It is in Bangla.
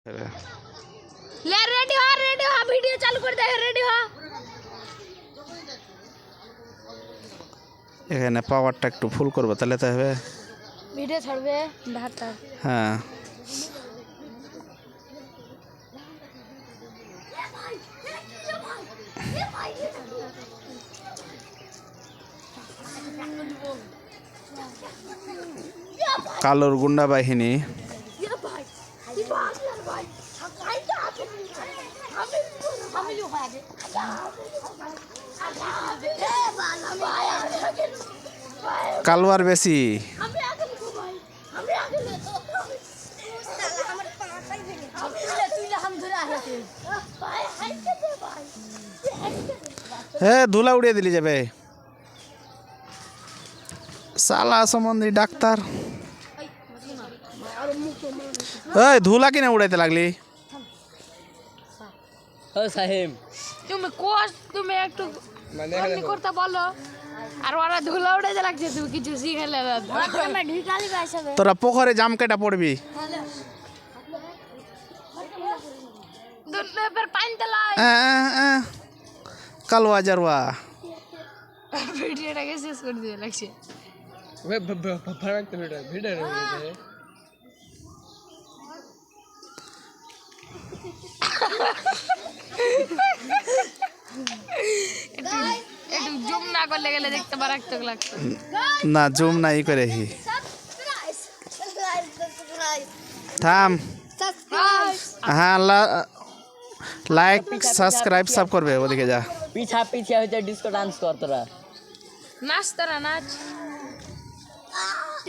ले रेडी हो वीडियो चालू कर दे रेडी हो এখানে পাওয়ারটা একটু ফুল করব তাহলে তো হবে ভিডিও ছাড়বে ঢাকা হ্যাঁ কালোর গুন্ডা বাহিনী কালওয়ার বেশি হ্যাঁ ধুলা উড়িয়ে দিলি যাবে সালা সম্বন্ধী ডাক্তার এই ধুলা কিনে উড়াইতে লাগলি ও সাহেব তুমি একটু মানে করতে বলো আর ওরা ধুলা উড়াইতে লাগছে তুমি কিছু শিখালে না তোরা পোখরে জাম কেটা পড়বি পানি তেলাই কালওয়া জারওয়া ভিডিওটাকে শেষ করে দিয়ে লাগছে একটু জুম না করলে গেলে দেখতে মারাত্মক লাগছে না জুম নাই করে হি থাম হ্যাঁ লাইক সাবস্ক্রাইব সব করবে ওদিকে যা पीछा पीछे होते डिस्को डांस कर तोरा नाच तोरा नाच